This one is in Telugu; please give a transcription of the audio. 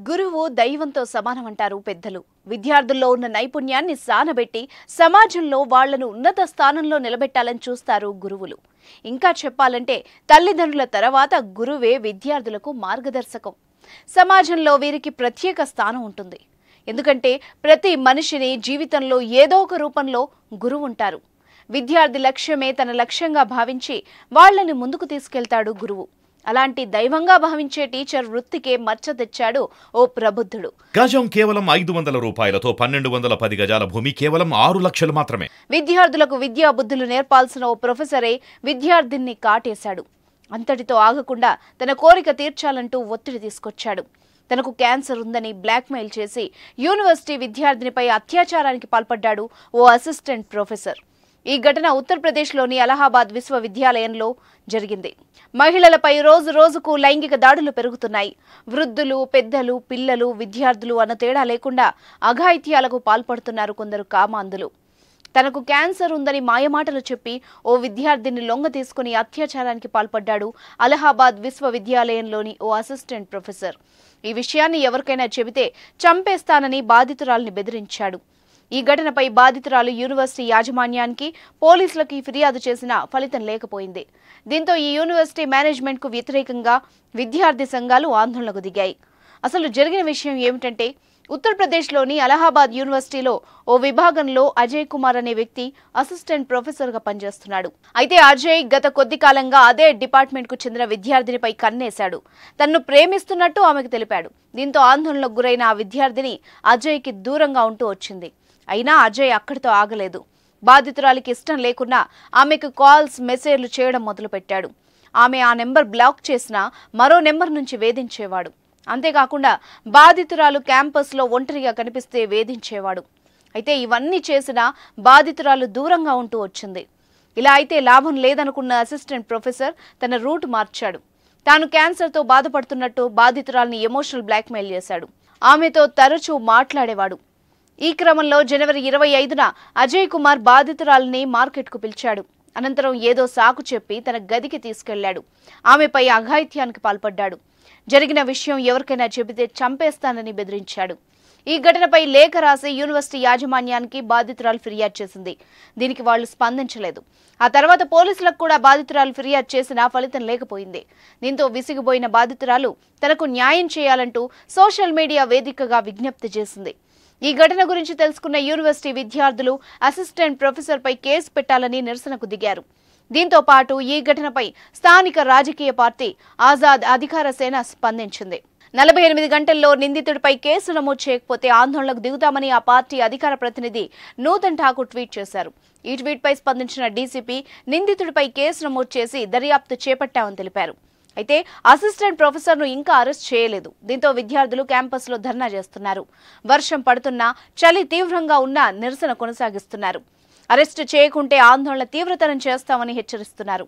గురువు దైవంతో సమానమంటారు పెద్దలు. విద్యార్థుల్లో ఉన్న నైపుణ్యాన్ని సానబెట్టి సమాజంలో వాళ్లను ఉన్నత స్థానంలో నిలబెట్టాలని చూస్తారు గురువులు. ఇంకా చెప్పాలంటే తల్లిదండ్రుల తర్వాత గురువే విద్యార్థులకు మార్గదర్శకం. సమాజంలో వీరికి ప్రత్యేక స్థానం ఉంటుంది. ఎందుకంటే ప్రతి మనిషిని జీవితంలో ఏదో ఒక రూపంలో గురువు ఉంటారు. విద్యార్థి లక్ష్యమే తన లక్ష్యంగా భావించి వాళ్లను ముందుకు తీసుకెళ్తాడు గురువు. అలాంటి దైవంగా భావించే టీచర్ వృత్తికే మచ్చ తెచ్చాడు ఓ ప్రబుద్ధుడు. గజం కేవలం 500 రూపాయలతో 1210 గజాల భూమి కేవలం 6 లక్షలు మాత్రమే. విద్యార్థులకు విద్యా బుద్ధులు నేర్పాల్సిన ఓ ప్రొఫెసరే విద్యార్థిని కాటేశాడు. అంతటితో ఆగకుండా తన కోరిక తీర్చాలంటూ ఒత్తిడి తీసుకొచ్చాడు. తనకు క్యాన్సర్ ఉందని బ్లాక్మెయిల్ చేసి యూనివర్సిటీ విద్యార్థినిపై అత్యాచారానికి పాల్పడ్డాడు ఓ అసిస్టెంట్ ప్రొఫెసర్. ఈ ఘటన ఉత్తరప్రదేశ్లోని అలహాబాద్ విశ్వవిద్యాలయంలో జరిగింది. మహిళలపై రోజు రోజుకు లైంగిక దాడులు పెరుగుతున్నాయి. వృద్ధులు, పెద్దలు, పిల్లలు, విద్యార్థులు అన్న తేడా లేకుండా అఘాయిత్యాలకు పాల్పడుతున్నారు కొందరు కామాంధులు. తనకు క్యాన్సర్ ఉందని మాయమాటలు చెప్పి ఓ విద్యార్థిని లొంగ తీసుకుని అత్యాచారానికి పాల్పడ్డాడు అలహాబాద్ విశ్వవిద్యాలయంలోని ఓ అసిస్టెంట్ ప్రొఫెసర్. ఈ విషయాన్ని ఎవరికైనా చెబితే చంపేస్తానని బాధితురాల్ని బెదిరించాడు. ఈ ఘటనపై బాధితురాలు యూనివర్సిటీ యాజమాన్యానికి, పోలీసులకి ఫిర్యాదు చేసినా ఫలితం లేకపోయింది. దీంతో ఈ యూనివర్సిటీ మేనేజ్మెంట్కు వ్యతిరేకంగా విద్యార్థి సంఘాలు ఆందోళనకు దిగాయి. అసలు జరిగిన విషయం ఏమిటంటే, ఉత్తరప్రదేశ్లోని అలహాబాద్ యూనివర్సిటీలో ఓ విభాగంలో అజయ్ కుమార్ అనే వ్యక్తి అసిస్టెంట్ ప్రొఫెసర్గా పనిచేస్తున్నాడు. అయితే అజయ్ గత కొద్ది కాలంగా అదే డిపార్ట్మెంట్కు చెందిన విద్యార్థినిపై కన్నేశాడు. తన్ను ప్రేమిస్తున్నట్టు ఆమెకు తెలిపాడు. దీంతో ఆందోళనకు గురైన ఆ విద్యార్థిని అజయ్కి దూరంగా ఉంటూ వచ్చింది. అయినా అజయ్ అక్కడితో ఆగలేదు. బాధితురాలికి ఇష్టం లేకున్నా ఆమెకు కాల్స్, మెసేజ్లు చేయడం మొదలుపెట్టాడు. ఆమె ఆ నెంబర్ బ్లాక్ చేసినా మరో నెంబర్ నుంచి వేధించేవాడు. అంతేకాకుండా బాధితురాలు క్యాంపస్లో ఒంటరిగా కనిపిస్తే వేధించేవాడు. అయితే ఇవన్నీ చేసినా బాధితురాలు దూరంగా ఉంటూ వచ్చింది. ఇలా అయితే లాభం లేదనుకున్న అసిస్టెంట్ ప్రొఫెసర్ తన రూట్ మార్చాడు. తాను క్యాన్సర్తో బాధపడుతున్నట్టు బాధితురాల్ని ఎమోషనల్ బ్లాక్మెయిల్ చేశాడు. ఆమెతో తరచూ మాట్లాడేవాడు. ఈ క్రమంలో జనవరి 25న అజయ్ కుమార్ బాధితురాలిని మార్కెట్కు పిలిచాడు. అనంతరం ఏదో సాకు చెప్పి తన గదికి తీసుకెళ్లాడు. ఆమెపై అఘాయిత్యానికి పాల్పడ్డాడు. జరిగిన విషయం ఎవరికైనా చెబితే చంపేస్తానని బెదిరించాడు. ఈ ఘటనపై లేఖ రాసి యూనివర్సిటీ యాజమాన్యానికి బాధితురాలు ఫిర్యాదు చేసింది. దీనికి వాళ్లు స్పందించలేదు. ఆ తర్వాత పోలీసులకు కూడా బాధితురాలు ఫిర్యాదు చేసినా ఫలితం లేకపోయింది. దీంతో విసిగిపోయిన బాధితురాలు తనకు న్యాయం చేయాలంటూ సోషల్ మీడియా వేదికగా విజ్ఞప్తి చేసింది. ఈ ఘటన గురించి తెలుసుకున్న యూనివర్సిటీ విద్యార్థులు అసిస్టెంట్ ప్రొఫెసర్పై కేసు పెట్టాలని నిరసనకు దిగారు. దీంతో పాటు ఈ ఘటనపై స్థానిక రాజకీయ పార్టీ ఆజాద్ అధికార సేన స్పందించింది. 48 గంటల్లో నిందితుడిపై కేసు నమోదు చేయకపోతే ఆందోళనకు దిగుతామని ఆ పార్టీ అధికార ప్రతినిధి నూతన్ ఠాకూర్ ట్వీట్ చేశారు. ఈ ట్వీట్పై స్పందించిన డీసీపీ నిందితుడిపై కేసు నమోదు చేసి దర్యాప్తు చేపట్టామని తెలిపారు. అయితే అసిస్టెంట్ ప్రొఫెసర్ను ఇంకా అరెస్ట్ చేయలేదు. దీంతో విద్యార్థులు క్యాంపస్లో ధర్నా చేస్తున్నారు. వర్షం పడుతున్నా, చలి తీవ్రంగా ఉన్నా నిరసన కొనసాగిస్తున్నారు. అరెస్టు చేయకుంటే ఆందోళన తీవ్రతరం చేస్తామని హెచ్చరిస్తున్నారు.